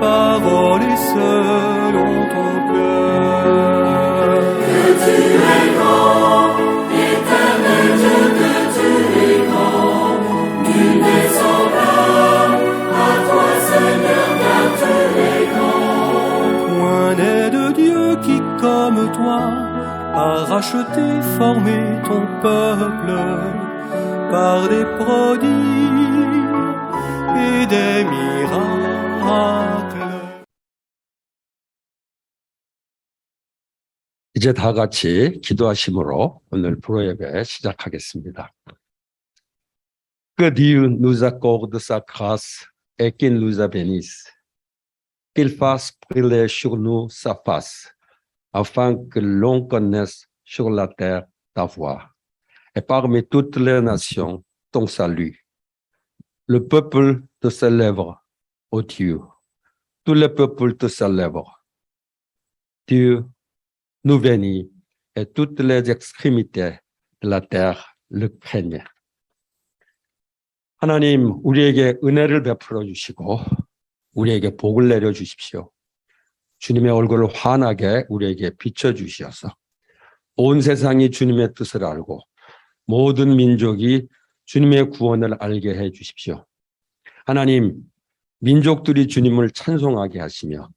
parole est selon ton cœur. Que tu es grand, éternel Dieu, que tu es grand. Nul n'est semblable à toi, Seigneur, car tu es grand. Point n'est de Dieu qui, comme toi, a racheté, formé ton peuple par des prodiges et des miracles. 이제 다 같이 기도하심으로 오늘 프로예배 시작하겠습니다. Que Dieu nous accorde sa grâce et qu'il nous a bénisse. Qu'il fasse briller sur nous sa face, afin que l'on connaisse sur la terre ta voix, et parmi toutes les nations ton salut. Le peuple te célèbre, ô Dieu. Tous les peuples te célèbrent. Dieu nous bénit, et toutes les extrémités de la terre le craignent. 하나님, 우리에게 은혜를 베풀어 주시고 우리에게 복을 내려 주십시오. 주님의 얼굴을 환하게 우리에게 비춰 주시어서 온 세상이 주님의 뜻을 알고 모든 민족이 주님의 구원을 알게 해 주십시오. 하나님, 민족들이 주님을 찬송하게 하시며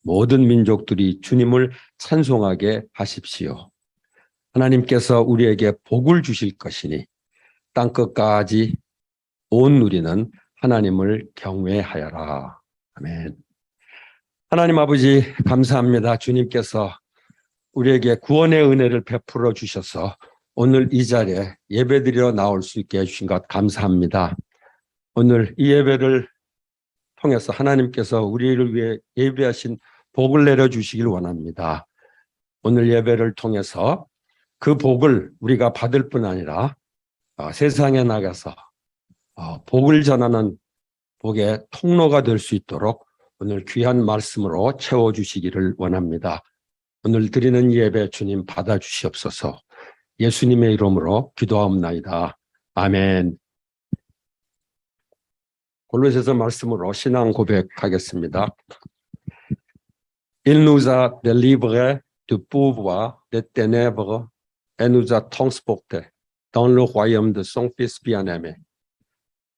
모든 민족들이 주님을 찬송하게 하십시오. 하나님께서 우리에게 복을 주실 것이니 땅끝까지 온 누리는 하나님을 경외하여라. 아멘. 하나님 아버지 감사합니다. 주님께서 우리에게 구원의 은혜를 베풀어 주셔서 오늘 이 자리에 예배드리러 나올 수 있게 해주신 것 감사합니다. 오늘 이 예배를 통해서 하나님께서 우리를 위해 예배하신 복을 내려주시길 원합니다. 오늘 예배를 통해서 그 복을 우리가 받을 뿐 아니라 세상에 나가서 복을 전하는 복의 통로가 될 수 있도록 오늘 귀한 말씀으로 채워주시기를 원합니다. 오늘 드리는 예배 주님 받아주시옵소서. 예수님의 이름으로 기도하옵나이다. 아멘. 골로새서 말씀으로 신앙 고백하겠습니다. Il nous a délivrés du pouvoir des ténèbres et nous a transportés dans le royaume de son Fils bien-aimé,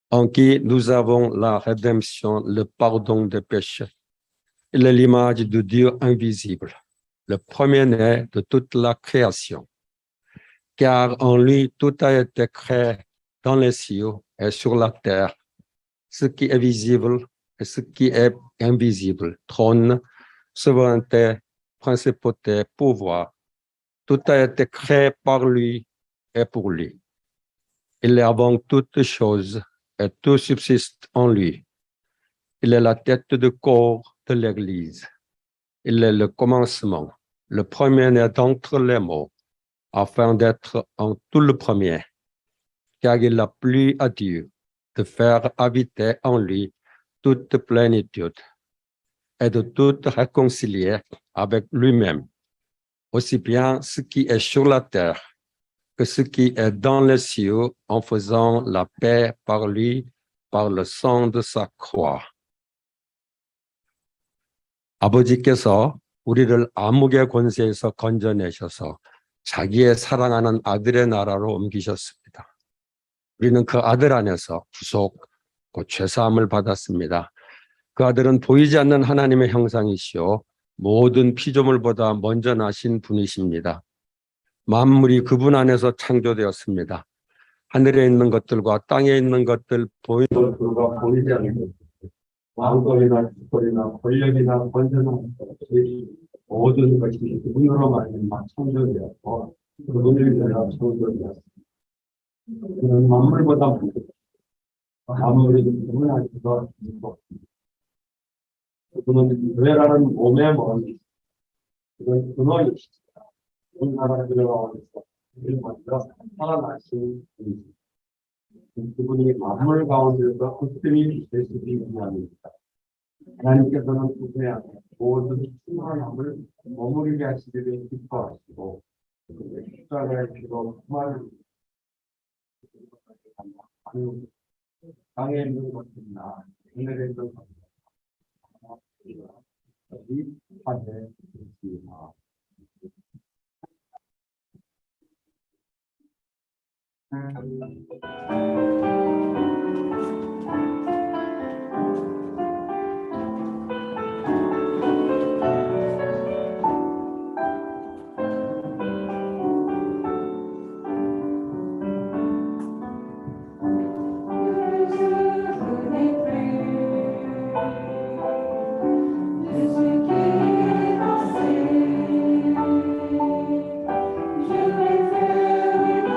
en qui nous avons la rédemption, le pardon des péchés. Il est l'image de Dieu invisible, le premier-né de toute la création. Car en lui tout a été créé dans les cieux et sur la terre, ce qui est visible et ce qui est invisible, trône, souveraineté, principauté, pouvoir. Tout a été créé par lui et pour lui. Il est avant toutes choses et tout subsiste en lui. Il est la tête du corps de l'Église. Il est le commencement, le premier-né d'entre les morts, afin d'être en tout le premier, car il a plu à Dieu de faire habiter en lui toute plénitude et de tout réconcilier avec lui-même, aussi bien ce qui est sur la terre que ce qui est dans les cieux, en faisant la paix par lui, par le sang de sa croix. 아버지께서 우리를 암흑의 권세에서 건져내셔서 자기의 사랑하는 아들의 나라로 옮기셨습니다. 우리는 그 아들 안에서 구속, 곧 죄사함을 받았습니다. 그 아들은 보이지 않는 하나님의 형상이시오 모든 피조물보다 먼저 나신 분이십니다. 만물이 그분 안에서 창조되었습니다. 하늘에 있는 것들과 땅에 있는 것들, 보이는 것들과 보이지 않는 것들, 왕권이나 주권이나 권력이나 권세나 모든 것이 그분으로 말미암아 창조되었고 그분을 위하여 창조되었습니다. 그는 만물보다 먼저 만물이 그분 안에서 그분은 교회라는 몸의 머리, 그건 근원이십니다. 우리나라 들어가면서 우리 먼저 살아나신 분이십니다. 그분이 만물 가운데서 으뜸이 비칠 수 있는 하나님입니다. 하나님께서는 그분의 안에 모든 충만함을 머무르게 하시기를 기뻐하시고 십자가의 피로 그만을 땅에 있는 것들이나 하늘에 있는 것들 Je vais faire une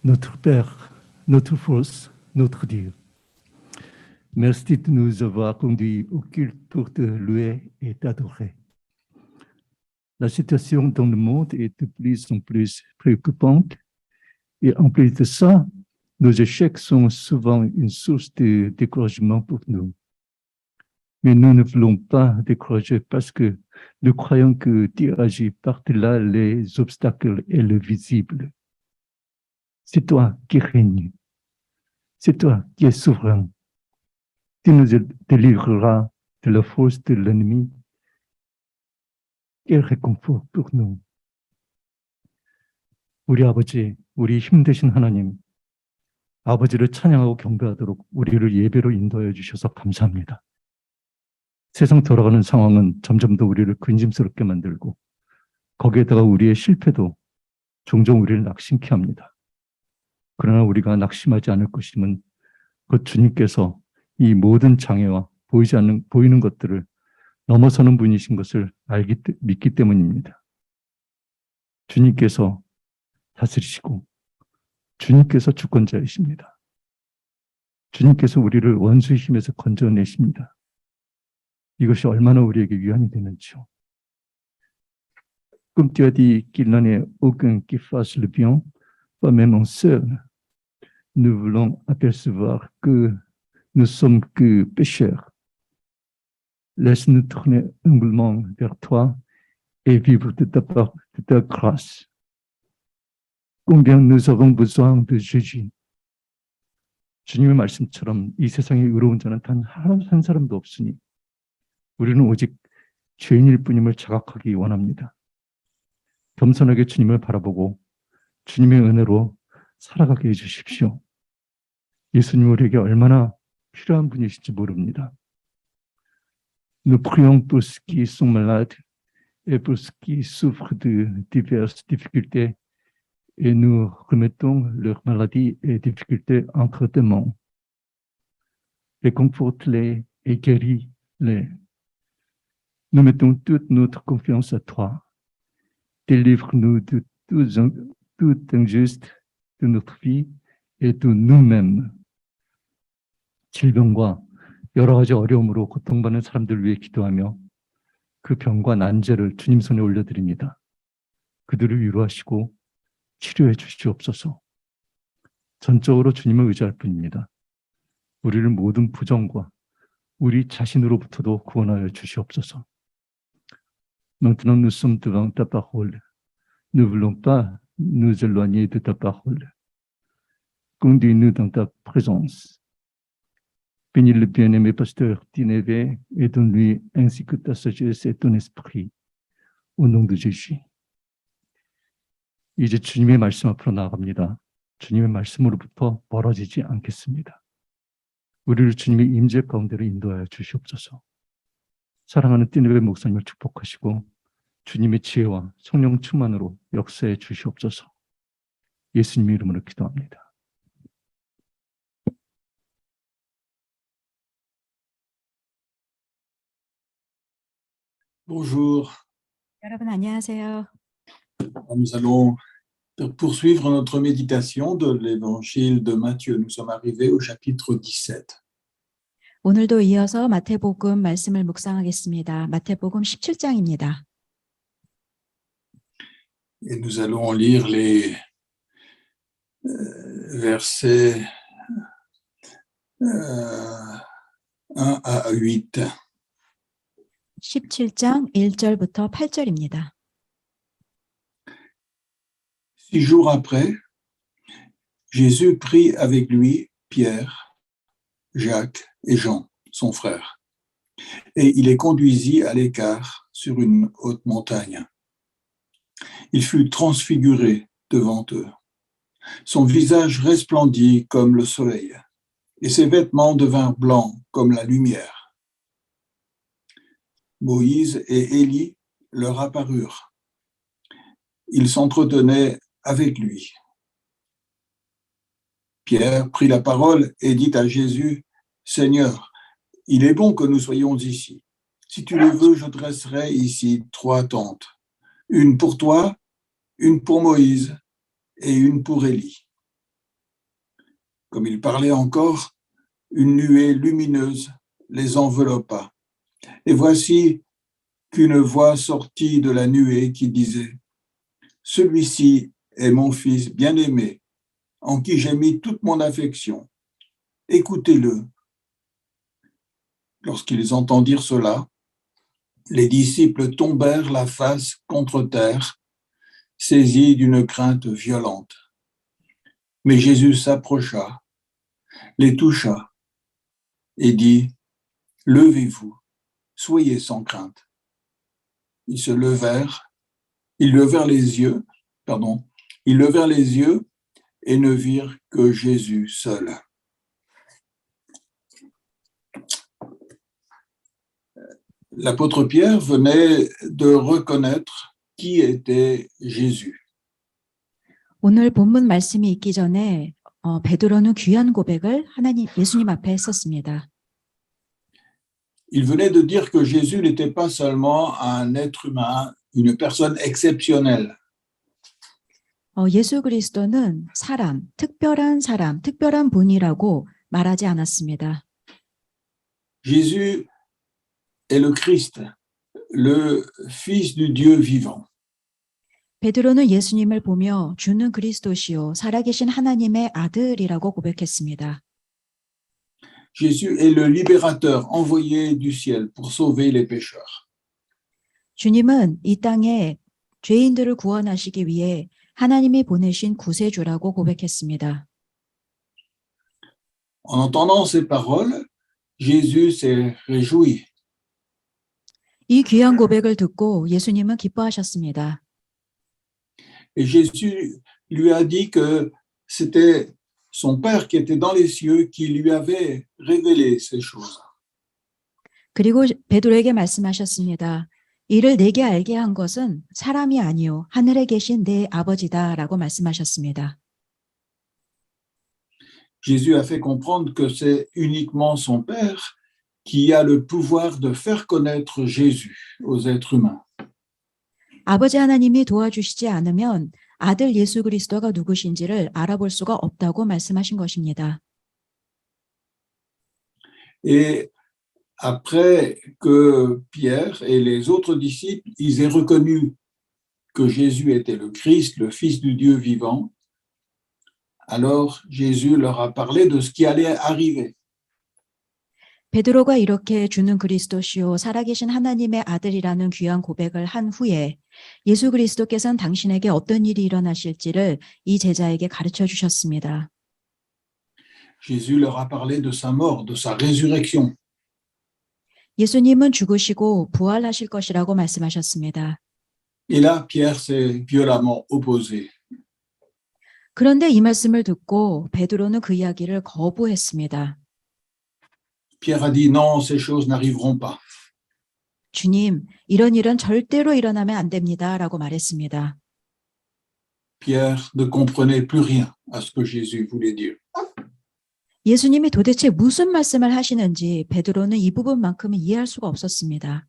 Notre Père, notre force, notre Dieu, merci de nous avoir conduits au culte pour te louer et t'adorer. La situation dans le monde est de plus en plus préoccupante et en plus de ça, nos échecs sont souvent une source de découragement pour nous. Mais nous ne voulons pas décourager parce que nous croyons que Dieu agit par-delà les obstacles et le visible. C'est toi qui règnes. C'est toi qui es souverain. Tu nous délivreras de la force de l'ennemi. Quel réconfort pour nous. 우리 아버지, 우리 힘 되신 하나님, 아버지를 찬양하고 경배하도록 우리를 예배로 인도해 주셔서 감사합니다. 세상 돌아가는 상황은 점점 더 우리를 근심스럽게 만들고 거기에다가 우리의 실패도 종종 우리를 낙심케 합니다. 그러나 우리가 낙심하지 않을 것임은 그 주님께서 이 모든 장애와 보이는 것들을 넘어서는 분이신 것을 믿기 때문입니다. 주님께서 다스리시고 주님께서 주권자이십니다. 주님께서 우리를 원수의 힘에서 건져내십니다. 이것이 얼마나 우리에게 위안이 되는지요. Comme tu as dit qu'il n'en est aucun qui fasse le bien, pas même un seul, nous voulons apercevoir que nous sommes que pécheurs. Laisse-nous tourner humblement vers toi et vivre de ta grâce. Combien nous avons besoin de Jésus. 주님의 말씀처럼 이 세상에 의로운 자는 단 한 사람도 없으니 우리는 오직 죄인일 뿐임을 자각하기 원합니다. 겸손하게 주님을 바라보고 주님의 은혜로 살아가게 해주십시오. 예수님 우리에게 얼마나 필요한 분이신지 모릅니다. Nous prions pour ceux qui sont malades et pour ceux qui souffrent de diverses difficultés et nous remettons leurs maladies et difficultés entre tes mains. Réconforte-les et guéris-les. Nous mettons toute notre confiance à toi. Délivre-nous de tout injuste de notre vie et de nous-mêmes. 질병과 여러 가지 어려움으로 고통받는 사람들을 위해 기도하며 그 병과 난제를 주님 손에 올려드립니다. 그들을 위로하시고 치료해 주시옵소서. 전적으로 주님을 의지할 뿐입니다. 우리를 모든 부정과 우리 자신으로부터도 구원하여 주시옵소서. Maintenant, nous sommes devant ta parole. Ne voulons pas nous éloigner de ta parole. Conduis-nous dans ta présence. Bénis le bien-aimé pasteur Tinévé et donne-lui ainsi que ta sagesse et ton esprit. Au nom de Jésus. 이제 주님의 말씀 앞으로 나아갑니다. 주님의 말씀으로부터 멀어지지 않겠습니다. 우리를 주님의 임재 가운데로 인도하여 주시옵소서. 사랑하는 띠네베 목사님을 축복하시고 주님의 지혜와 성령 충만으로 역사해 주시옵소서. 예수님의 이름으로 기도합니다. Bonjour. 여러분 안녕하세요. Nous allons poursuivre notre méditation de l'évangile de Matthieu. Nous sommes arrivés au chapitre 17. 오늘도 이어서 마태복음 말씀을 묵상하겠습니다. 마태복음 17장입니다. Et nous allons lire les versets 1 à 8. 17장 1절부터 8절입니다. 6 jours après, Jésus prit avec lui Pierre, Jacques et Jean, son frère, et il les conduisit à l'écart sur une haute montagne. Il fut transfiguré devant eux. Son visage resplendit comme le soleil, et ses vêtements devinrent blancs comme la lumière. Moïse et Élie leur apparurent. Ils s'entretenaient avec lui. Pierre prit la parole et dit à Jésus, « Seigneur, il est bon que nous soyons ici. Si tu le veux, je dresserai ici 3 tentes, une pour toi, une pour Moïse et une pour Élie. » comme il parlait encore, une nuée lumineuse les enveloppa. Et voici qu'une voix sortit de la nuée qui disait « Celui-ci est mon fils bien-aimé, en qui j'ai mis toute mon affection. Écoutez-le. » Lorsqu'ils entendirent cela, les disciples tombèrent la face contre terre, saisis d'une crainte violente. Mais Jésus s'approcha, les toucha et dit « Levez-vous, soyez sans crainte. » Ils levèrent les yeux et ne virent que Jésus seul. L'apôtre Pierre venait de reconnaître qui était Jésus. 오늘 본문 말씀이 있기 전에 베드로는 귀한 고백을 예수님 앞에 했었습니다. Il venait de dire que Jésus n'était pas seulement un être humain, une personne exceptionnelle. 예수 그리스도는 특별한 분이라고 말하지 않았습니다. Jésus est le Christ, le Fils du Dieu vivant. 베드로는 예수님을 보며 주는 그리스도시요 살아계신 하나님의 아들이라고 고백했습니다. Jésus est le libérateur envoyé du ciel pour sauver les pécheurs. 주님은 이 땅에 죄인들을 구원하시기 위해 하나님이 보내신 구세주라고 고백했습니다. En entendant ces paroles, Jésus s'est réjoui. 이 귀한 고백을 듣고 예수님은 기뻐하셨습니다. Et Jésus lui a dit que c'était son Père qui était dans les cieux qui lui avait révélé ces choses. 그리고 베드로에게 말씀하셨습니다. 이를 내게 알게 한 것은 사람이 아니요 하늘에 계신 내 아버지다라고 말씀하셨습니다. Jésus a fait comprendre que c'est uniquement son Père qui a le pouvoir de faire connaître Jésus aux êtres humains. 아버지 하나님이 도와주시지 않으면 아들 예수 그리스도가 누구신지를 알아볼 수가 없다고 말씀하신 것입니다. Et après que Pierre et les autres disciples, ils aient reconnu que Jésus était le Christ, le Fils du Dieu vivant, alors Jésus leur a parlé de ce qui allait arriver. 베드로가 이렇게 주는 그리스도시요 살아계신 하나님의 아들이라는 귀한 고백을 한 후에 예수 그리스도께서는 당신에게 어떤 일이 일어나실지를 이 제자에게 가르쳐 주셨습니다. Jésus leur a parlé de sa mort, de sa résurrection. 예수님은 죽으시고 부활하실 것이라고 말씀하셨습니다. Et là, Pierre s'est violemment opposé. 그런데 이 말씀을 듣고 베드로는 그 이야기를 거부했습니다. Pierre a dit non, ces choses n'arriveront pas. 주님, 이런 일은 절대로 일어나면 안 됩니다라고 말했습니다. Pierre ne comprenait plus rien à ce que Jésus voulait dire. 예수님이 도대체 무슨 말씀을 하시는지 베드로는 이 부분만큼은 이해할 수가 없었습니다.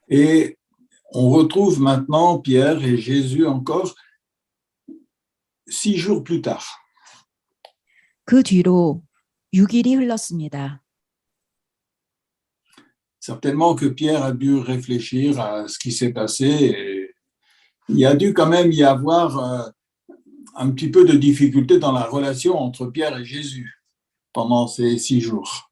Et on retrouve maintenant Pierre et Jésus encore 6 jours plus tard. 그 뒤로 6일이 흘렀습니다. Certainement que Pierre a dû réfléchir à ce qui s'est passé. Et il a dû quand même y avoir un petit peu de difficulté dans la relation entre Pierre et Jésus pendant ces 6 jours.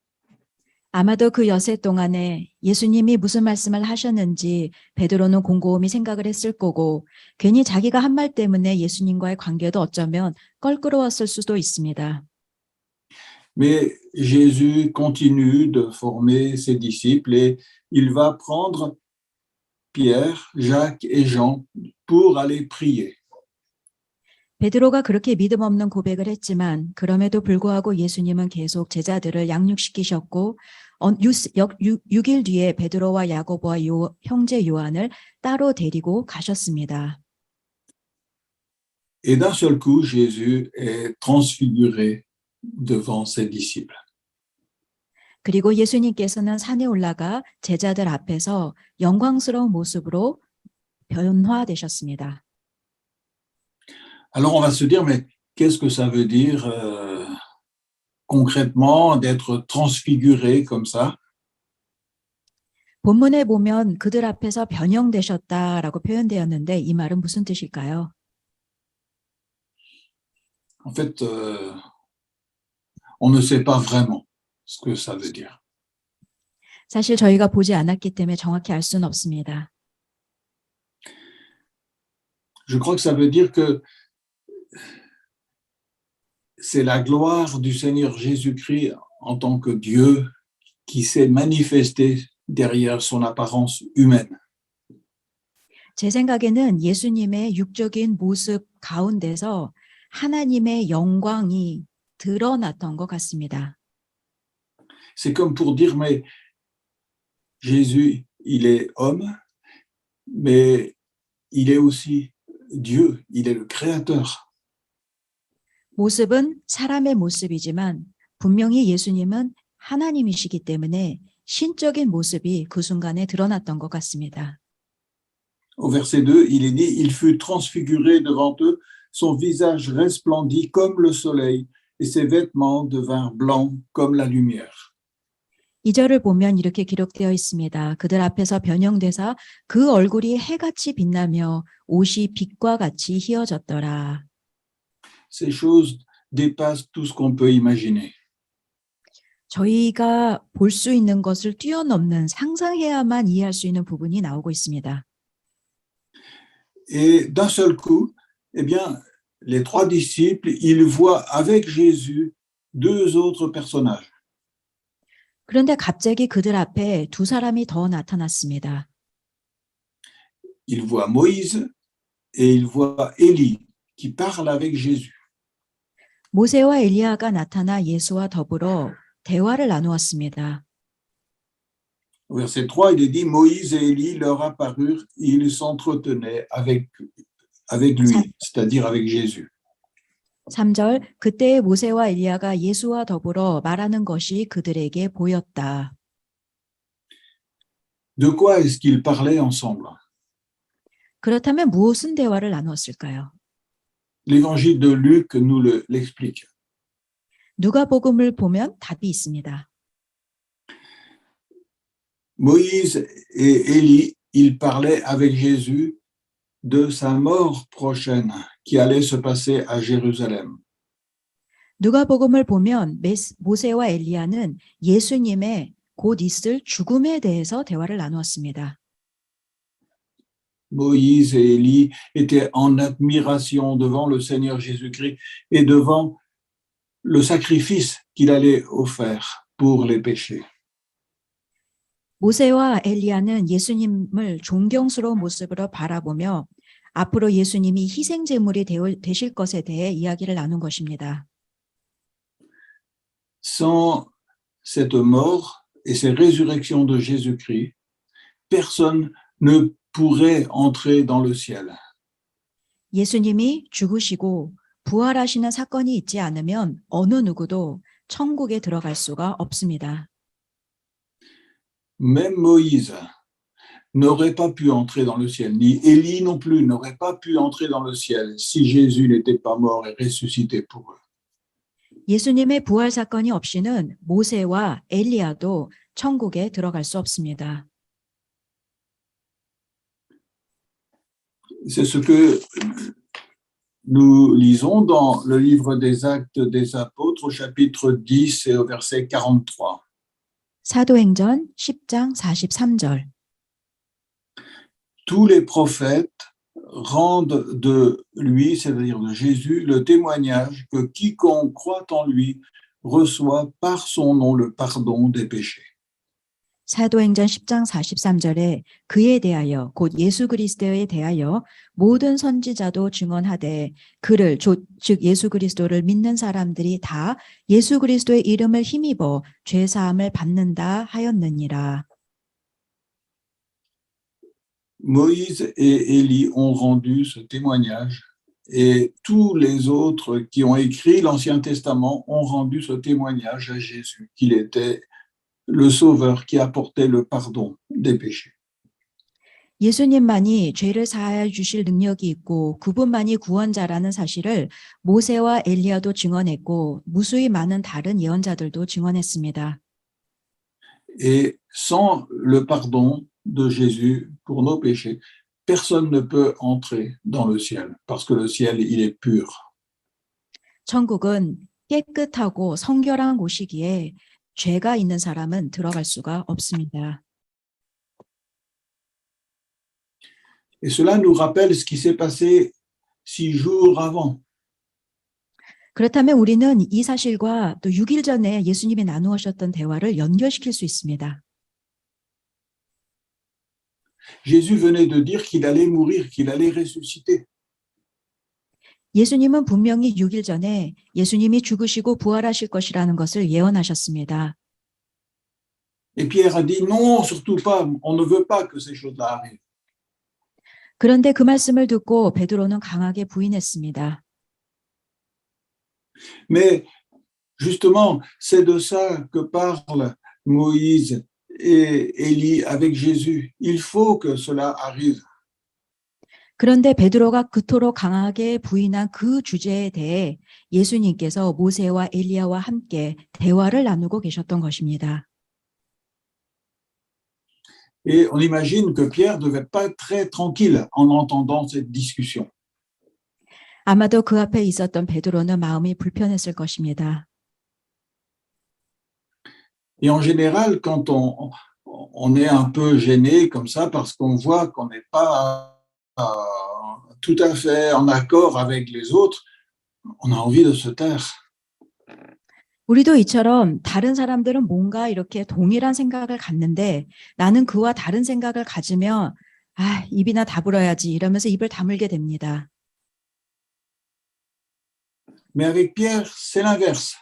아마도 그 여세 동안에 예수님이 무슨 말씀을 하셨는지 베드로는 곰곰이 생각을 했을 거고 괜히 자기가 한 말 때문에 예수님과의 관계도 어쩌면 껄끄러웠을 수도 있습니다. Mais Jésus continue de former ses disciples et il va prendre Pierre, Jacques et Jean pour aller prier. 베드로가 그렇게 믿음 없는 고백을 했지만 그럼에도 불구하고 예수님은 계속 제자들을 양육시키셨고 6일 뒤에 베드로와 야고보와 형제 요한을 따로 데리고 가셨습니다. Et d'un seul coup, Jésus est transfiguré devant ses disciples. 그리고 예수님께서는 산에 올라가 제자들 앞에서 영광스러운 모습으로 변화되셨습니다. Alors on va se dire, mais qu'est-ce que ça veut dire concrètement d'être transfiguré comme ça? 본문에 보면 그들 앞에서 변형되셨다라고 표현되었는데 이 말은 무슨 뜻일까요? En fait, on ne sait pas vraiment ce que ça veut dire. 사실 저희가 보지 않았기 때문에 정확히 알 수는 없습니다. Je crois que ça veut dire que c'est la gloire du Seigneur Jésus-Christ en tant que Dieu qui s'est manifesté derrière son apparence humaine. 제 생각에는 예수님의 육적인 모습 가운데서 하나님의 영광이 드러났던 것 같습니다. C'est comme pour dire, mais Jésus, il est homme, mais il est aussi Dieu, il est le Créateur. 모습은 사람의 모습이지만 분명히 예수님은 하나님이시기 때문에 신적인 모습이 그 순간에 드러났던 것 같습니다. Au verset 2, il est dit, il fut transfiguré devant eux, son visage resplendit comme le soleil et ses vêtements devinrent blancs comme la lumière. 2절을 보면 이렇게 기록되어 있습니다. 그들 앞에서 변형되사 그 얼굴이 해같이 빛나며 옷이 빛과 같이 희어졌더라. Ces choses dépassent tout ce qu'on peut imaginer. 저희가 볼 수 있는 것을 뛰어넘는 상상해야만 이해할 수 있는 부분이 나오고 있습니다. Et d'un seul coup, eh bien, les trois disciples, ils voient avec Jésus deux autres personnages. 그런데 갑자기 그들 앞에 두 사람이 더 나타났습니다. Ils voient Moïse et ils voient Élie qui parlent avec Jésus. 모세와 엘리야가 나타나 예수와 더불어 대화를 나누었습니다. Au verset 3, il est dit, Moïse et Élie leur apparurent, ils s'entretenaient avec lui, c'est-à-dire avec Jésus. 3절 그때 모세와 엘리야가 예수와 더불어 말하는 것이 그들에게 보였다. De quoi est-ce qu'ils parlaient ensemble? 그렇다면 무슨 대화를 나누었을까요? L'évangile de Luc nous l'explique. 누가복음을 보면 답이 있습니다. Moïse et Élie, ils parlaient avec Jésus de sa mort prochaine qui allait se passer à Jérusalem. 누가복음을 보면 모세와 엘리야는 예수님의 곧 있을 죽음에 대해서 대화를 나누었습니다. Moïse et Élie étaient en admiration devant le Seigneur Jésus-Christ et devant le sacrifice qu'il allait offrir pour les péchés. 모세와 엘리야는 예수님을 존경스러운 모습으로 바라보며 앞으로 예수님이 희생 제물이 되실 것에 대해 이야기를 나눈 것입니다. Sans cette mort et cette résurrection de Jésus-Christ, personne ne pourrait entrer dans le ciel. 예수님이 죽으시고 부활하시는 사건이 있지 않으면 어느 누구도 천국에 들어갈 수가 없습니다. Même Moïse n'aurait pas pu entrer dans le ciel, ni Élie non plus n'aurait pas pu entrer dans le ciel si Jésus n'était pas mort et ressuscité pour eux. 예수님의 부활 사건이 없이는 모세와 엘리야도 천국에 들어갈 수 없습니다. C'est ce que nous lisons dans le livre des Actes des Apôtres au chapitre 10 et au verset 43. 사도행전 10장 43절. Tous les prophètes rendent de lui, c'est-à-dire de Jésus, le témoignage que quiconque croit en lui reçoit par son nom le pardon des péchés. 사도행전 10장 43절에 그에 대하여 곧 예수 그리스도에 대하여 모든 선지자도 증언하되 그를 즉 예수 그리스도를 믿는 사람들이 다 예수 그리스도의 이름을 힘입어 죄 사함을 받는다 하였느니라. Moïse et Élie ont rendu ce témoignage et tous les autres qui ont écrit l'Ancien Testament ont rendu ce témoignage à Jésus, qu'il était le Sauveur qui apportait le pardon des péchés. 예수님만이 죄를 사하여 주실 능력이 있고 그분만이 구원자라는 사실을 모세와 엘리야도 증언했고 무수히 많은 다른 예언자들도 증언했습니다. Et sans le pardon de Jésus pour nos péchés, personne ne peut entrer dans le ciel, parce que le ciel, il est pur. 천국은 깨끗하고 성결한 곳이기에 죄가 있는 사람은 들어갈 수가 없습니다. Et cela nous rappelle ce qui s'est passé 6 jours avant. 그렇다면 우리는 이 사실과 또 6일 전에 예수님이 나누셨던 대화를 연결시킬 수 있습니다. Jésus venait de dire qu'il allait mourir, qu'il allait ressusciter. 예수님은 분명히 6일 전에 예수님이 죽으시고 부활하실 것이라는 것을 예언하셨습니다. Et Pierre a dit non, surtout pas, on ne veut pas que ces choses-là arrivent. 그런데 그 말씀을 듣고 베드로는 강하게 부인했습니다. Mais justement, c'est de ça que parlent Moïse et Élie avec Jésus. Il faut que cela arrive. 그런데 베드로가 그토록 강하게 부인한 그 주제에 대해 예수님께서 모세와 엘리야와 함께 대화를 나누고 계셨던 것입니다. Et on imagine que Pierre ne devait pas être très tranquille en entendant cette discussion. 아마도 그 앞에 있었던 베드로는 마음이 불편했을 것입니다. Et en général, quand on est un peu gêné comme ça parce qu'on voit qu'on n'est pas tout à fait en accord avec les autres, on a envie de se taire. 우리도 이처럼 다른 사람들은 뭔가 이렇게 동일한 생각을 갖는데 나는 그와 다른 생각을 가지면 입이나 다물어야지 이러면서 입을 다물게 됩니다. Mais avec Pierre, c'est l'inverse.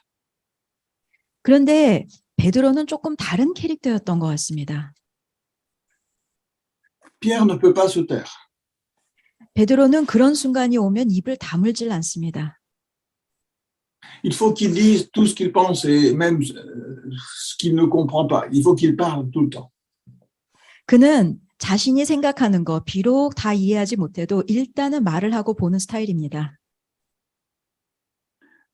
그런데 베드로는 조금 다른 캐릭터였던 것 같습니다. Pierre ne peut pas se taire. 베드로는 그런 순간이 오면 입을 다물질 않습니다. Il faut qu'il dise tout ce qu'il pense et même ce qu'il ne comprend pas. Il faut qu'il parle tout le temps. 그는 자신이 생각하는 거 비록 다 이해하지 못해도 일단은 말을 하고 보는 스타일입니다.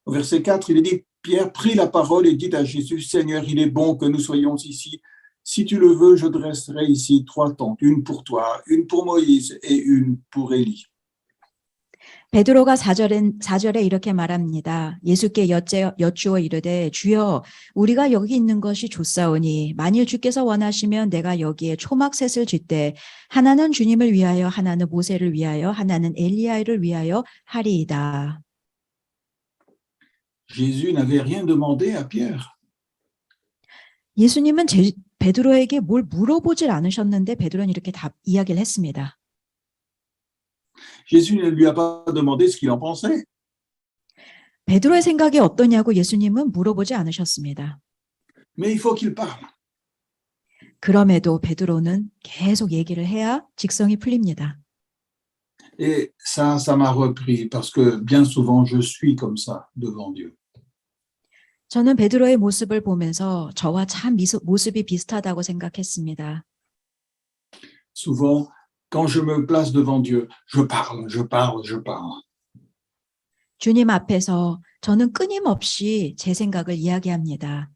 Au verset 4, il est dit, Pierre prit la parole et dit à Jésus, Seigneur, il est bon que nous soyons ici. Si tu le veux, je dresserai ici 3 tentes, une pour toi, une pour Moïse et une pour Élie. 베드로가 4절에 이렇게 말합니다. 예수께 여쭈어 이르되 주여 우리가 여기 있는 것이 좋사오니 만일 주께서 원하시면 내가 여기에 초막셋을 짓되 하나는 주님을 위하여 하나는 모세를 위하여 하나는 엘리야를 위하여 하리이다. Jésus n'avait rien demandé à Pierre. 예수님은 베드로에게 뭘 물어보질 않으셨는데 베드로는 이렇게 이야기를 했습니다. Jésus ne lui a pas demandé ce qu'il en pensait. 베드로의 생각이 어떠냐고 예수님은 물어보지 않으셨습니다. Mais il faut qu'il parle. 그럼에도 베드로는 계속 얘기를 해야 직성이 풀립니다. Et ça m'a repris parce que bien souvent, je suis comme ça devant Dieu. 저는 베드로의 모습을 보면서 저와 참 모습이 비슷하다고 생각했습니다. Souvent, quand je me place devant Dieu, je parle. 주님 앞에서 저는 끊임없이 제 생각을 이야기합니다.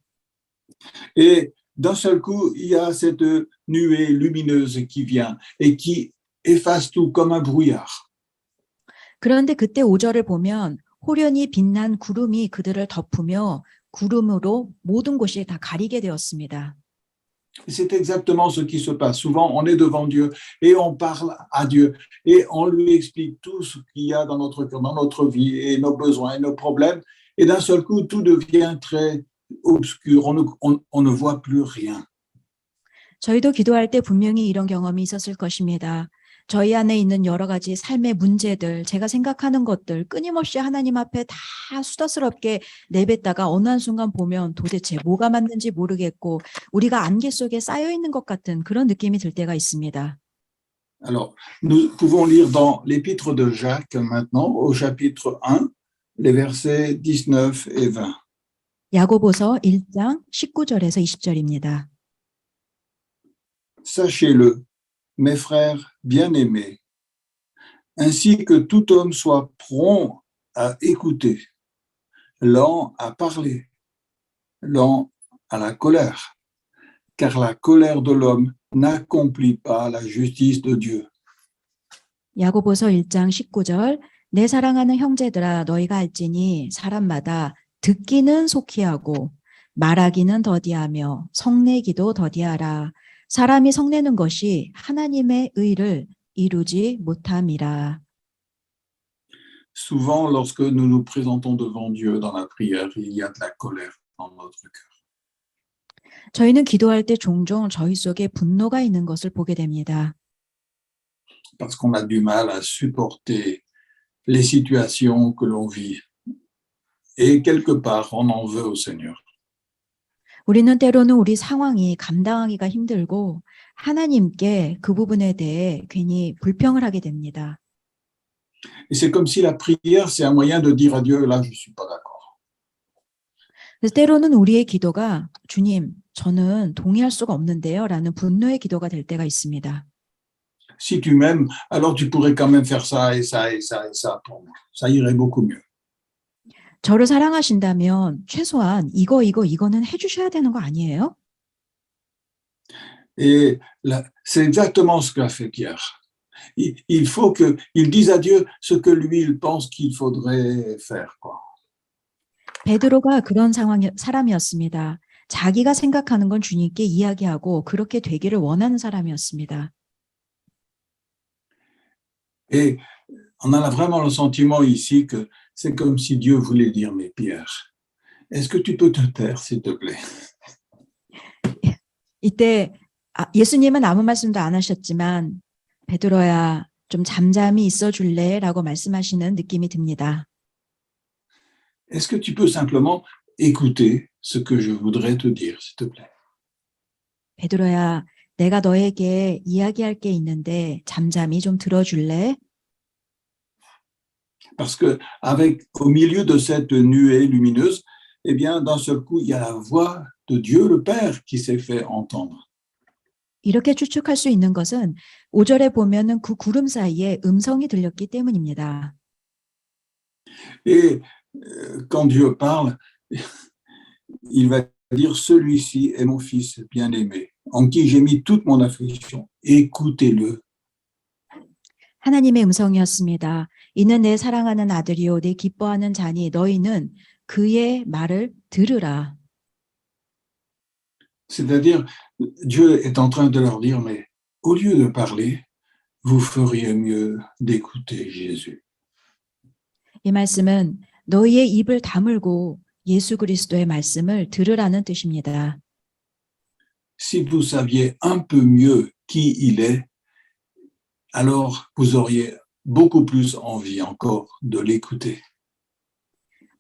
Et d'un seul coup, il y a cette nuée lumineuse qui vient et qui efface tout comme un brouillard. 그런데 그때 5절을 보면 호련히 빛난 구름이 그들을 덮으며 구름으로 모든 곳이 다 가리게 되었습니다. C'est exactement ce qui se passe. Souvent, on est devant Dieu et on parle à Dieu et on lui explique tout ce qu'il y a dans notre cœur, dans notre vie et nos besoins et nos problèmes. Et d'un seul coup, tout devient très obscur. On ne voit plus rien. 저희도 기도할 때 분명히 이런 경험이 있었을 것입니다. 저희 안에 있는 여러 가지 삶의 문제들, 제가 생각하는 것들 끊임없이 하나님 앞에 다 수다스럽게 내뱉다가 어느 한순간 보면 도대체 뭐가 맞는지 모르겠고 우리가 안개 속에 쌓여 있는 것 같은 그런 느낌이 들 때가 있습니다. Alors, nous pouvons lire dans l'épître de Jacques maintenant, au chapitre 1, les versets 19 et 20. 야고보서 1장 19절에서 20절입니다. Sachez-le, mes frères bien-aimés, ainsi que tout homme soit prompt à écouter, lent à parler, lent à la colère, car la colère de l'homme n'accomplit pas la justice de Dieu. 야고보서 1장 19절 내 사랑하는 형제들아 너희가 알지니 사람마다 듣기는 속히 하고 말하기는 더디하며 성내기도 더디하라. 사람이 성내는 것이 하나님의 의를 이루지 못함이라. Souvent, lorsque nous nous présentons devant Dieu dans la prière, il y a de la colère dans notre cœur. 저희는 기도할 때 종종 저희 속에 분노가 있는 것을 보게 됩니다. Parce qu'on a du mal à supporter les situations que l'on vit. Et quelque part, on en veut au Seigneur. 우리는 때로는 우리 상황이 감당하기가 힘들고 하나님께 그 부분에 대해 괜히 불평을 하게 됩니다. Et c'est comme si la prière, c'est un moyen de dire à Dieu, là, je ne suis pas d'accord. 그래서 때로는 우리의 기도가 주님, 저는 동의할 수가 없는데요 라는 분노의 기도가 될 때가 있습니다. Si tu m'aimes, alors tu pourrais quand même faire ça et ça et ça et ça pour moi. Ça irait beaucoup mieux. 저를 사랑하신다면 최소한 이거는 해주셔야 되는 거 아니에요? Et là, c'est exactement ce qu'a fait Pierre. Il faut qu'il dise à Dieu ce que lui, il pense qu'il faudrait faire, quoi. 베드로가 그런 사람이었습니다. 자기가 생각하는 건 주님께 이야기하고 그렇게 되기를 원하는 사람이었습니다. Et on a vraiment le sentiment ici que c'est comme si Dieu voulait dire, mais Pierre, est-ce que tu peux te taire, s'il te plaît? 이때 예수님은 아무 말씀도 안 하셨지만 베드로야 좀 잠잠히 있어 줄래? 라고 말씀하시는 느낌이 듭니다. Est-ce que tu peux simplement écouter ce que je voudrais te dire, s'il te plaît? 베드로야, 내가 너에게 이야기할 게 있는데 잠잠히 좀 들어줄래? Parce que au milieu de cette nuée lumineuse, eh bien, d'un seul coup, il y a la voix de Dieu le Père qui s'est fait entendre. 이렇게 추측할 수 있는 것은 5절에 보면은 그 구름 사이에 음성이 들렸기 때문입니다. Et quand Dieu parle, il va dire, celui-ci est mon fils bien-aimé, en qui j'ai mis toute mon affection. Écoutez-le. 하나님의 음성이었습니다. 이는 내 사랑하는 아들이요 내 기뻐하는 자니 너희는 그의 말을 들으라. C'est-à-dire, Dieu est en train de leur dire, mais au lieu de parler, vous feriez mieux d'écouter Jésus. 이 말씀은 너희의 입을 다물고 예수 그리스도의 말씀을 들으라는 뜻입니다. Si vous saviez un peu mieux qui il est, alors vous auriez beaucoup plus envie encore de l'écouter.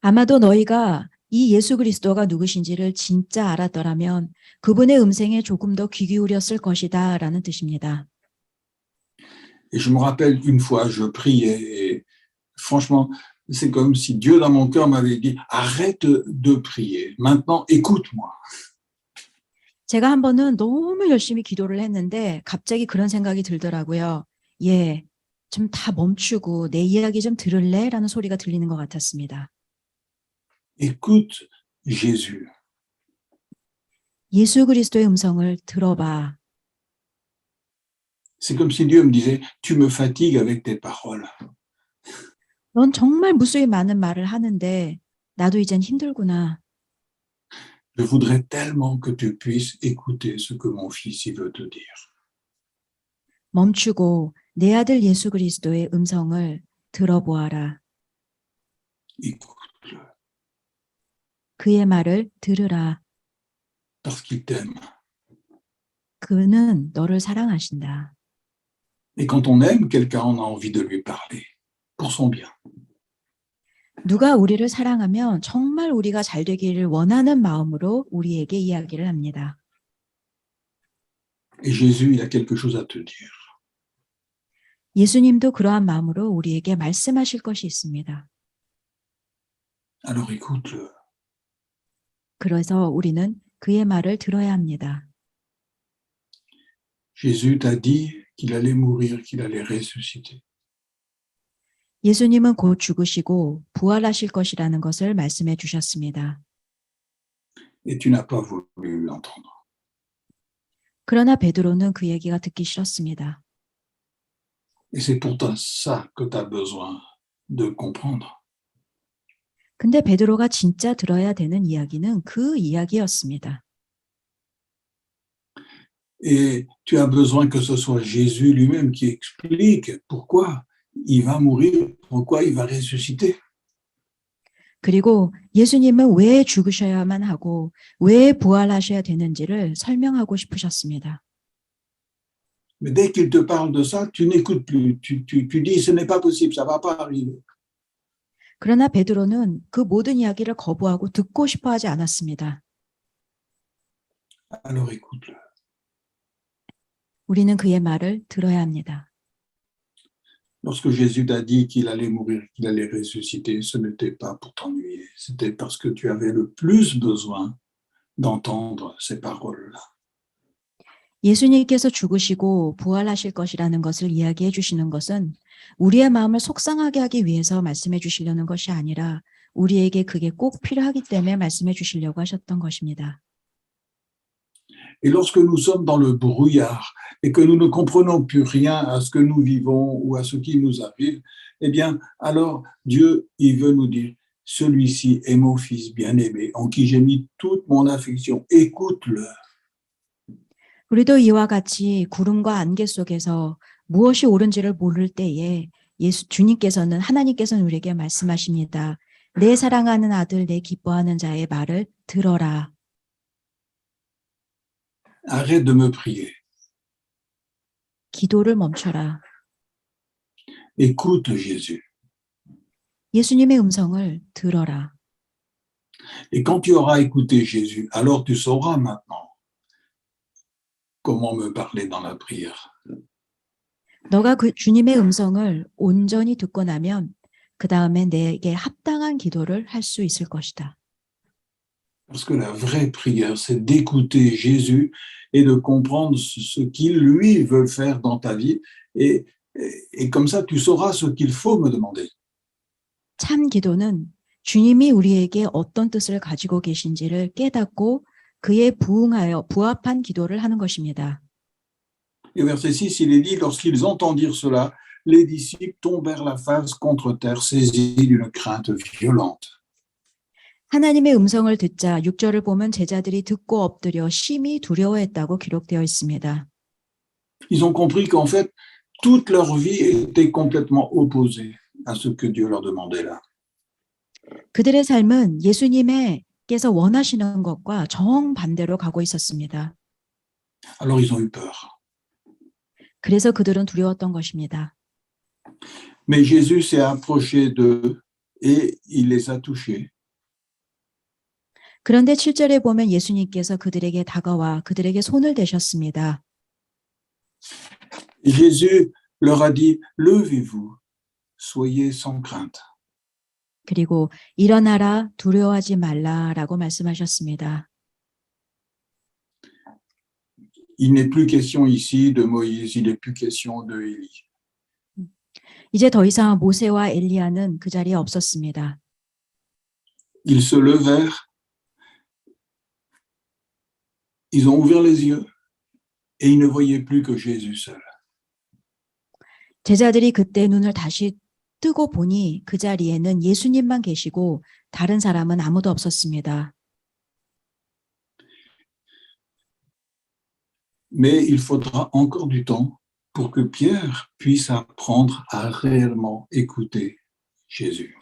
아마도 너희가 이 예수 그리스도가 누구신지를 진짜 알았더라면 그분의 음성에 조금 더 귀 기울였을 것이다 라는 뜻입니다. Et je me rappelle une fois, je priais et franchement, c'est comme si Dieu dans mon cœur m'avait dit, arrête de prier, maintenant écoute-moi. 제가 한 번은 너무 열심히 기도를 했는데 갑자기 그런 생각이 들더라고요. 예, 좀 다 멈추고 내 이야기 좀 들을래? 라는 소리가 들리는 것 같았습니다. Écoute Jésus. 예수 그리스도의 음성을 들어봐. C'est comme si Dieu me disait, tu me fatigues avec tes paroles. 넌 정말 무수히 많은 말을 하는데 나도 이젠 힘들구나. Je voudrais tellement que tu puisses écouter ce que mon fils il veut te dire. 멈추고 내 아들 예수 그리스도의 음성을 들어보아라. Écoute-le, 그의 말을 들으라. parce qu'il t'aime. 그는 너를 사랑하신다. Et quand on aime quelqu'un, on a envie de lui parler, pour son bien. 누가 우리를 사랑하면 정말 우리가 잘 되기를 원하는 마음으로 우리에게 이야기를 합니다. Et Jésus, il a quelque chose à te dire. 예수님도 그러한 마음으로 우리에게 말씀하실 것이 있습니다. Alors écoute-le. 그래서 우리는 그의 말을 들어야 합니다. Jésus t'a dit qu'il allait mourir, qu'il allait ressusciter. 예수님은 곧 죽으시고 부활하실 것이라는 것을 말씀해 주셨습니다. Et tu n'as pas voulu l'entendre. 그러나 베드로는 그 얘기가 듣기 싫었습니다. Et c'est pourtant ça que tu as besoin de comprendre. 근데 베드로가 진짜 들어야 되는 이야기는 그 이야기였습니다. Et tu as besoin que ce soit Jésus lui-même qui explique pourquoi il va mourir, pourquoi il va ressusciter. 그리고 예수님은 왜 죽으셔야만 하고 왜 부활하셔야 되는지를 설명하고 싶으셨습니다. Mais dès qu'il te parle de ça, tu n'écoutes plus. Tu dis, ce n'est pas possible, ça ne va pas arriver. 그러나 베드로는 그 모든 이야기를 거부하고 듣고 싶어 하지 않았습니다. Alors écoute-le. 우리는 그의 말을 들어야 합니다. Lorsque Jésus t'a dit qu'il allait mourir, qu'il allait ressusciter, ce n'était pas pour t'ennuyer. C'était parce que tu avais le plus besoin d'entendre ces paroles-là. 예수님께서 죽으시고 부활하실 것이라는 것을 이야기해 주시는 것은 우리의 마음을 속상하게 하기 위해서 말씀해 주시려는 것이 아니라 우리에게 그게 꼭 필요하기 때문에 말씀해 주시려고 하셨던 것입니다. Et lorsque nous sommes dans le brouillard et que nous ne comprenons plus rien à ce que nous vivons ou à ce qui nous arrive, eh bien, alors Dieu, il veut nous dire, celui-ci est mon fils bien-aimé, en qui j'ai mis toute mon affection, écoute-le. 우리도 이와 같이 구름과 안개 속에서 무엇이 옳은지를 모를 때에 주님께서는 하나님께서는 우리에게 말씀하십니다. 내 사랑하는 아들, 내 기뻐하는 자의 말을 들어라. Arrête de me prier. 기도를 멈춰라. Écoute Jésus. 예수님의 음성을 들어라. Et quand tu auras écouté Jésus, alors tu sauras maintenant comment me parler dans la prière. 너가 그 주님의 음성을 온전히 듣고 나면 그 다음에 내게 합당한 기도를 할 수 있을 것이다. Parce que la vraie prière, c'est d'écouter Jésus et de comprendre ce qu'il, lui, veut faire dans ta vie. Et comme ça, tu sauras ce qu'il faut me demander. 참 기도는 주님이 우리에게 어떤 뜻을 가지고 계신지를 깨닫고 그에 부응하여 부합한 기도를 하는 것입니다. Et verset 6, il est dit, lorsqu'ils entendirent cela, les disciples tombèrent la face contre terre, saisis d'une crainte violente. 하나님의 음성을 듣자 6절을 보면 제자들이 듣고 엎드려 심히 두려워했다고 기록되어 있습니다. Ils ont compris qu'en fait, toute leur vie était complètement opposée à ce que Dieu leur demandait là. 그들의 삶은 예수님께서 원하시는 것과 정반대로 가고 있었습니다. Alors ils ont eu peur. 그래서 그들은 두려웠던 것입니다. Mais Jésus s'est approché d'eux et il les a touchés. 그런데 7절에 보면 예수님께서 그들에게 다가와 그들에게 손을 대셨습니다. Jésus leur a dit, levez-vous, soyez sans crainte. 그리고 일어나라 두려워하지 말라라고 말씀하셨습니다. Il n'est plus question ici de Moïse, il n'est plus question de Élie. 이제 더 이상 모세와 엘리야는 그 자리에 없었습니다. Ils se levèrent, ils ont ouvert les yeux et ils ne voyaient plus que Jésus seul. 제자들이 그때 눈을 다시 뜨고 보니 그 자리에는 예수님만 계시고 다른 사람은 아무도 없었습니다. Mais il faudra encore du temps pour que Pierre puisse apprendre à réellement écouter Jésus.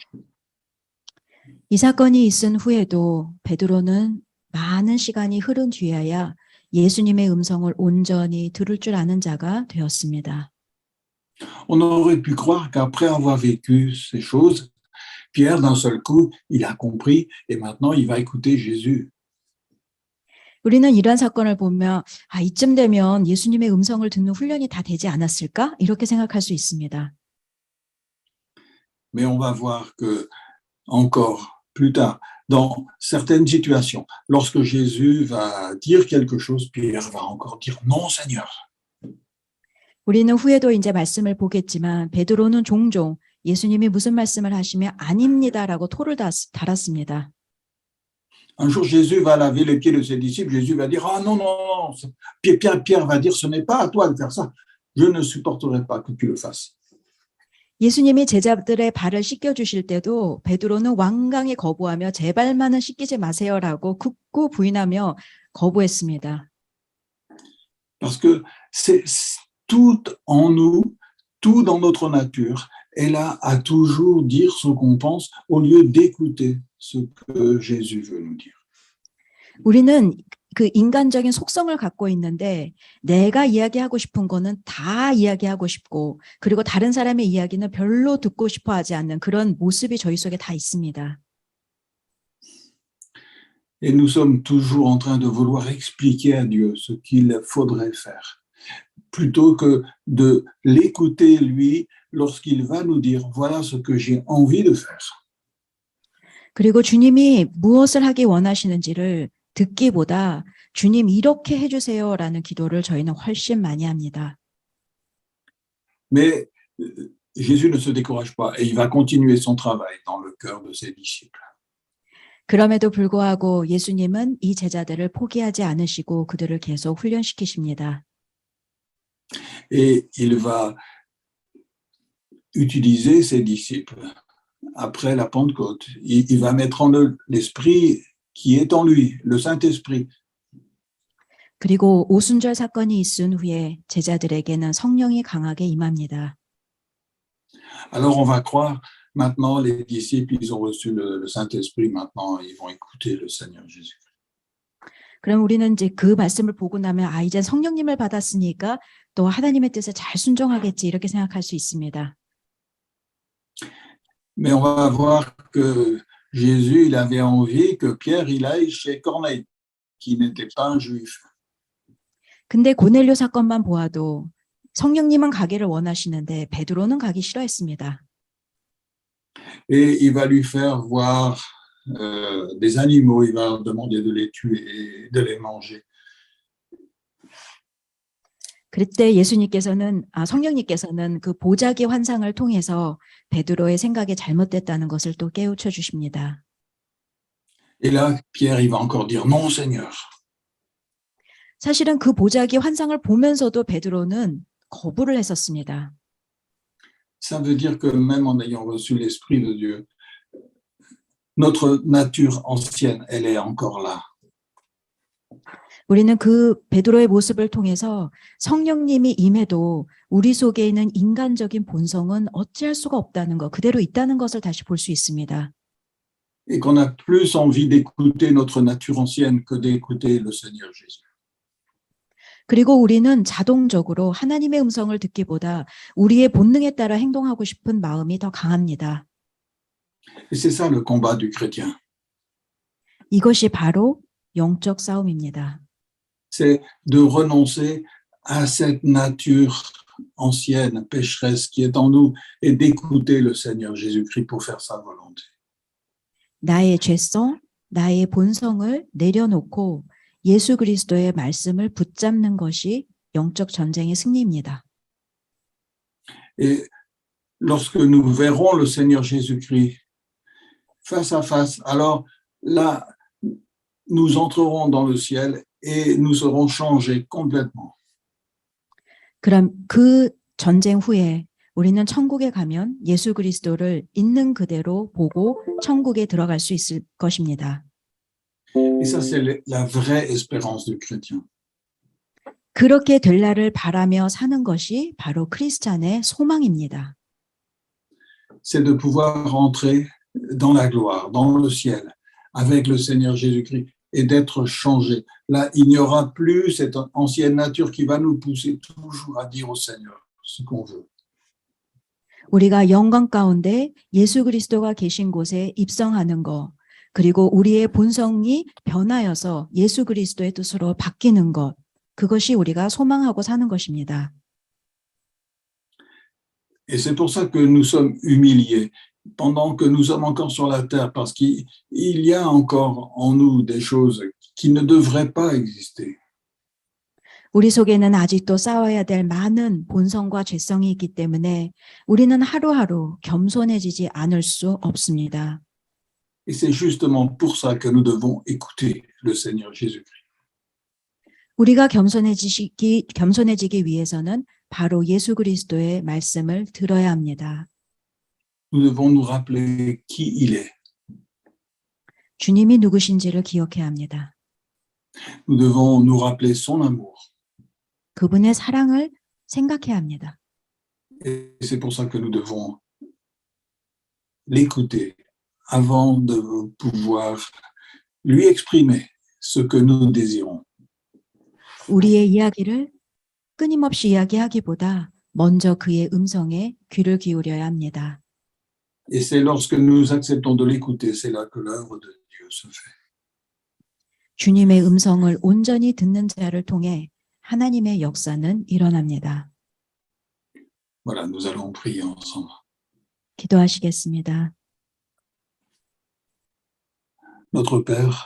이 사건이 있은 후에도 베드로는 많은 시간이 흐른 뒤에야 예수님의 음성을 온전히 들을 줄 아는 자가 되었습니다. On aurait pu croire qu'après avoir vécu ces choses, Pierre, d'un seul coup, il a compris et maintenant il va écouter Jésus. 우리는 이러한 사건을 보면 이쯤 되면 예수님의 음성을 듣는 훈련이 다 되지 않았을까? 이렇게 생각할 수 있습니다. Mais on va voir que encore plus tard, dans certaines situations, lorsque Jésus va dire quelque chose, Pierre va encore dire non, Seigneur. 우리는 후에도 이제 말씀을 보겠지만 베드로는 종종 예수님이 무슨 말씀을 하시면 아닙니다라고 토를 달았습니다. Un jour, Jésus va laver les pieds de ses disciples. Jésus va dire, ah non, non, non. Pierre va dire, ce n'est pas à toi de faire ça. Je ne supporterai pas que tu le fasses. 예수님이 제자들의 발을 씻겨주실 때도 베드로는 완강히 거부하며 제 발만은 씻기지 마세요라고 굳고 부인하며 거부했습니다. Parce que c'est tout en nous, tout dans notre nature, est là à toujours dire ce qu'on pense au lieu d'écouter ce que Jésus veut nous dire. 우리는 그 인간적인 속성을 갖고 있는데 내가 이야기하고 싶은 거는 다 이야기하고 싶고 그리고 다른 사람의 이야기는 별로 듣고 싶어 하지 않는 그런 모습이 저희 속에 다 있습니다. Et nous sommes toujours en train de vouloir expliquer à Dieu ce qu'il faudrait faire, plutôt que de l'écouter lui lorsqu'il va nous dire voilà ce que j'ai envie de faire. 그리고 주님이 무엇을 하기 원하시는지를 듣기보다 주님 이렇게 해주세요라는 기도를 저희는 훨씬 많이 합니다. Mais Jésus ne se décourage pas et il va continuer son travail dans le cœur de ses disciples. 그럼에도 불구하고 예수님은 이 제자들을 포기하지 않으시고 그들을 계속 훈련시키십니다. Et il va utiliser ses disciples après la Pentecôte. Il va mettre en eux l'esprit qui est en lui, le Saint-Esprit. 그리고 오순절 사건이 있은 후에 제자들에게는 성령이 강하게 임합니다. Alors on va croire, maintenant les disciples, ils ont reçu le Saint-Esprit, maintenant ils vont écouter le Seigneur Jésus. 그럼 우리는 이제 그 말씀을 보고 나면 이제 성령님을 받았으니까 또 하나님의 뜻에 잘 순종하겠지 이렇게 생각할 수 있습니다. Mais on va voir que Jésus, il avait envie que Pierre, il aille chez Corneille, qui n'était pas un juif. 근데 고넬료 사건만 보아도 성령님은 가기를 원하시는데 베드로는 가기 싫어했습니다. Et il va lui faire voir des animaux, il va leur demander de les tuer et de les manger. 그때 성령님께서는 그 보자기 환상을 통해서 베드로의 생각이 잘못됐다는 것을 또 깨우쳐 주십니다. Et là, Pierre, il va encore dire non, Seigneur. 사실은 그 보자기 환상을 보면서도 베드로는 거부를 했었습니다. Ça veut dire que même en ayant reçu l'Esprit de Dieu, notre nature ancienne, elle est encore là. 우리는 그 베드로의 모습을 통해서 성령님이 임해도 우리 속에 있는 인간적인 본성은 어찌할 수가 없다는 것, 그대로 있다는 것을 다시 볼 수 있습니다. Et qu'on a plus envie d'écouter notre nature ancienne que d'écouter le Seigneur Jésus. 그리고 우리는 자동적으로 하나님의 음성을 듣기보다 우리의 본능에 따라 행동하고 싶은 마음이 더 강합니다. Et c'est ça le combat du chrétien. 이것이 바로 영적 싸움입니다. C'est de renoncer à cette nature ancienne, pécheresse qui est en nous et d'écouter le Seigneur Jésus-Christ pour faire sa volonté. 나의 죄성, 나의 본성을 내려놓고 예수 그리스도의 말씀을 붙잡는 것이 영적 전쟁의 승리입니다. Et lorsque nous verrons le Seigneur Jésus-Christ face à face, alors là, nous entrerons dans le ciel et nous serons changés complètement. 그럼 그 전쟁 후에 우리는 천국에 가면 예수 그리스도를 있는 그대로 보고 천국에 들어갈 수 있을 것입니다. Et ça, c'est la vraie espérance du chrétien. 그렇게 될 날을 바라며 사는 것이 바로 크리스찬의 소망입니다. C'est de pouvoir entrer dans la gloire, dans le ciel, avec le Seigneur Jésus-Christ et d'être changé. Là, il n'y aura plus cette ancienne nature qui va nous pousser toujours à dire au Seigneur ce qu'on veut. 우리가 영광 가운데 예수 그리스도가 계신 곳에 입성하는 것, 그리고 우리의 본성이 변하여서 예수 그리스도의 뜻으로 바뀌는 것, 그것이 우리가 소망하고 사는 것입니다. Et c'est pour ça que nous sommes humiliés pendant que nous sommes encore sur la terre, parce qu'il y a encore en nous des choses qui ne devraient pas exister. 우리 속에는 아직도 싸워야 될 많은 본성과 죄성이 있기 때문에 우리는 하루하루 겸손해지지 않을 수 없습니다. Et c'est justement pour ça que nous devons écouter le Seigneur Jésus-Christ. 우리가 겸손해지기 위해서는 바로 예수 그리스도의 말씀을 들어야 합니다. Nous devons nous rappeler qui il est. 주님이 누구신지를 기억해야 합니다. Nous devons nous rappeler son amour. 그분의 사랑을 생각해야 합니다. Et c'est pour ça que nous devons l'écouter avant de pouvoir lui exprimer ce que nous désirons. 우리의 이야기를 끊임없이 이야기하기보다 먼저 그의 음성에 귀를 기울여야 합니다. Et c'est lorsque nous acceptons de l'écouter, c'est là que l'œuvre de Dieu se fait. 주님의 음성을 온전히 듣는 자를 통해 하나님의 역사는 일어납니다. Voilà, nous allons prier ensemble. 기도하시겠습니다. Notre Père,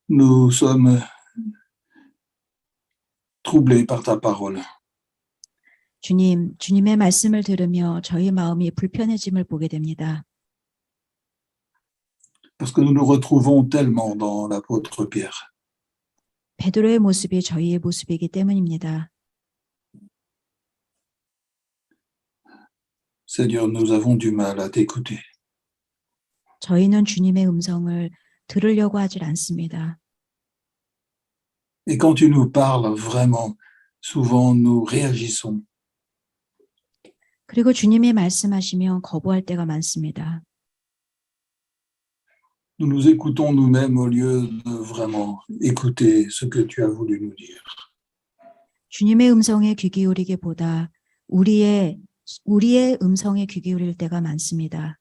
nous sommes troublés par ta parole. 주님, 주님의 말씀을 들으며 저희 마음이 불편해짐을 보게 됩니다. Parce que nous nous retrouvons tellement dans l'apôtre Pierre. 베드로의 모습이 저희의 모습이기 때문입니다. Seigneur, nous avons du mal à t'écouter. 저희는 주님의 음성을 들으려고 하질 않습니다. Et quand tu nous parles, vraiment, souvent nous réagissons. 그리고 주님이 말씀하시면 거부할 때가 많습니다. Nous nous écoutons nous-mêmes au lieu de vraiment écouter ce que tu as voulu nous dire. 주님의 음성에 귀 기울이기보다 우리의 음성에 귀 기울일 때가 많습니다.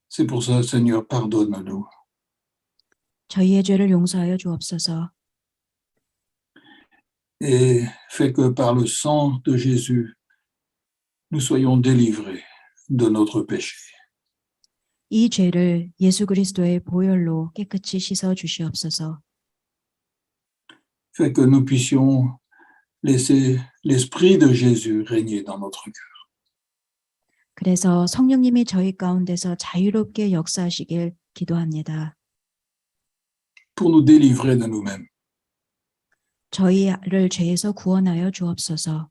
C'est pour ça, Seigneur, pardonne-nous. 저희의 죄를 용서하여 주옵소서. Et fais que par le sang de Jésus, nous soyons délivrés de notre péché. 이 죄를 예수 그리스도의 보혈로 깨끗이 씻어 주시옵소서. Fais que nous puissions laisser l'Esprit de Jésus régner dans notre cœur. 그래서 성령님이 저희 가운데서 자유롭게 역사하시길 기도합니다. Pour nous délivrer de nous-mêmes. 저희를 죄에서 구원하여 주옵소서.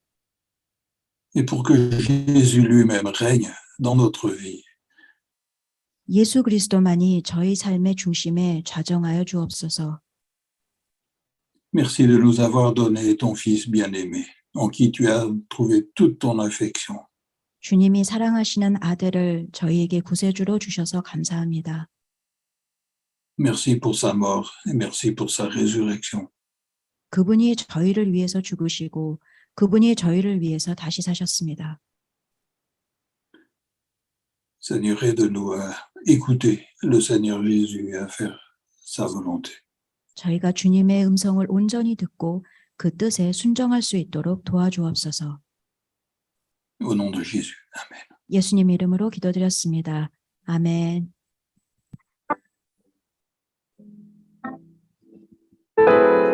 Et pour que Jésus lui-même règne dans notre vie. 예수 그리스도만이 저희 삶의 중심에 좌정하여 주옵소서. Merci de nous avoir donné ton Fils bien-aimé, en qui tu as trouvé toute ton affection. 주님이 사랑하시는 아들을 저희에게 구세주로 주셔서 감사합니다. Merci pour sa mort et merci pour sa résurrection. 그분이 저희를 위해서 죽으시고 그분이 저희를 위해서 다시 사셨습니다. Seigneur, aide-nous à écouter le Seigneur Jésus et à faire sa volonté. 저희가 주님의 음성을 온전히 듣고 그 뜻에 순종할 수 있도록 도와주옵소서. Au nom de Jésus. Amen. 예수님 이름으로 기도드렸습니다. 아멘. Je suis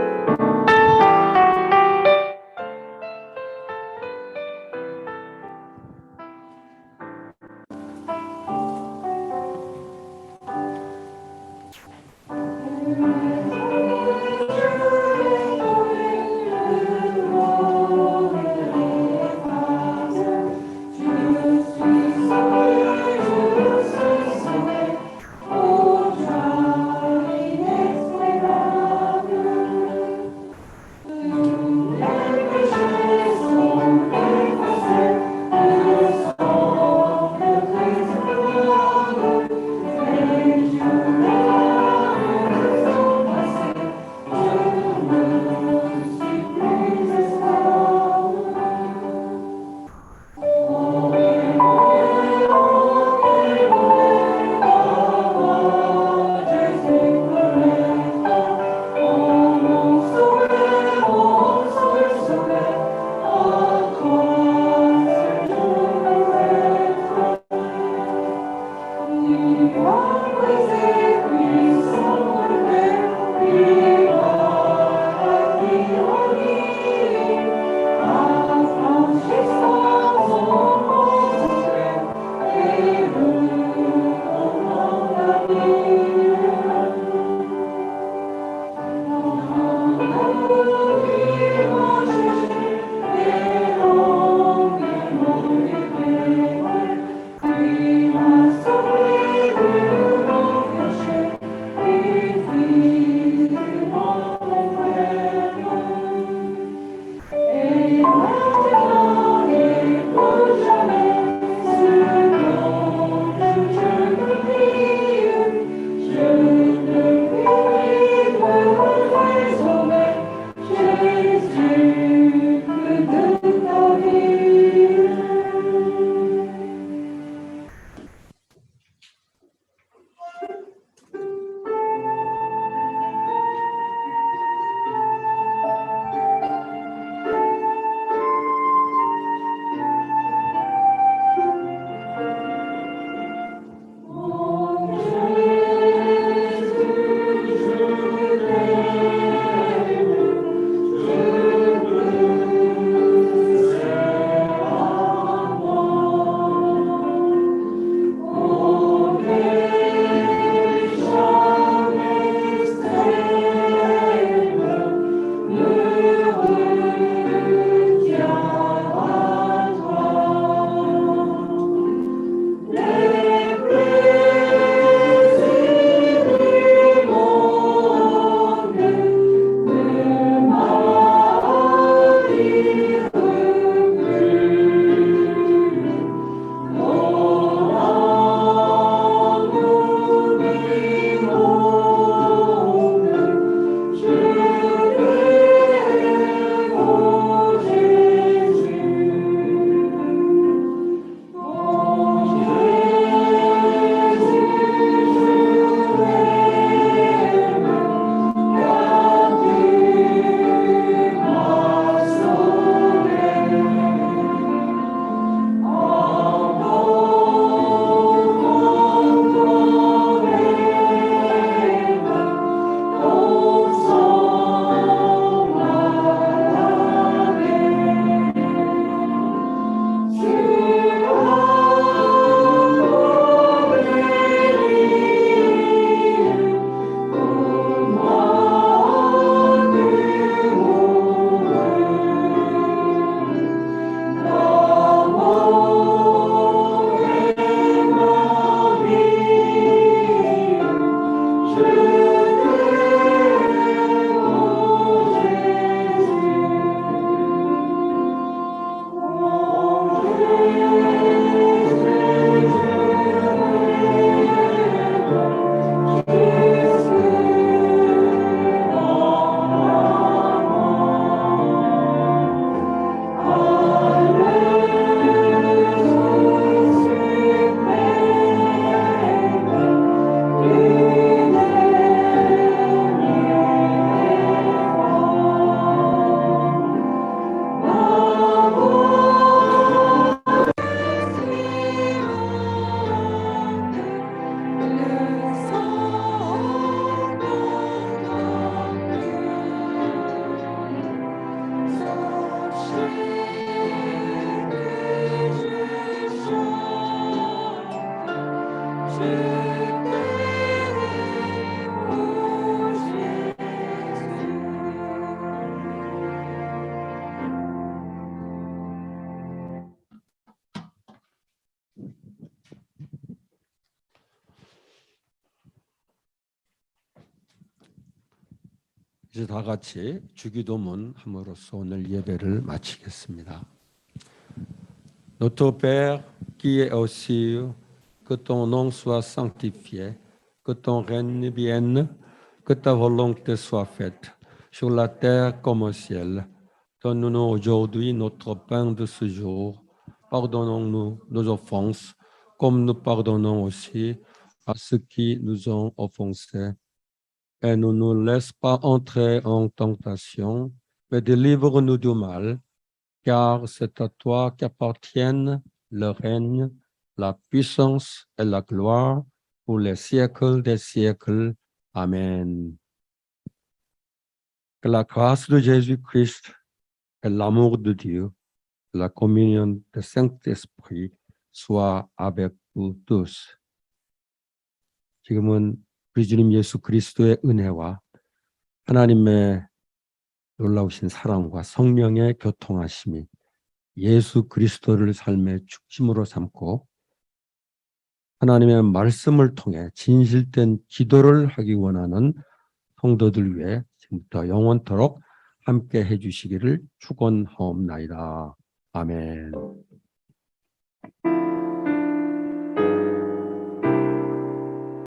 이제 다 같이 주기도문 함으로써 오늘 예배를 마치겠습니다. Notre Père qui es aux cieux, que ton nom soit sanctifié, que ton règne vienne, que ta volonté soit faite, sur la terre comme au ciel. Donne-nous aujourd'hui notre pain de ce jour. Pardonnons-nous nos offenses, comme nous pardonnons aussi à ceux qui nous ont offensés. Et ne nous laisse pas entrer en tentation, mais délivre-nous du mal, car c'est à toi qu'appartiennent le règne, la puissance et la gloire pour les siècles des siècles. Amen. Que la grâce de Jésus-Christ et l'amour de Dieu, la communion du Saint-Esprit soit avec vous tous. 지금은 우리 주님 예수 그리스도의 은혜와 하나님의 놀라우신 사랑과 성령의 교통하심이 예수 그리스도를 삶의 중심으로 삼고 하나님의 말씀을 통해 진실된 기도를 하기 원하는 성도들 위해 지금부터 영원토록 함께 해주시기를 축원하옵나이다. 아멘.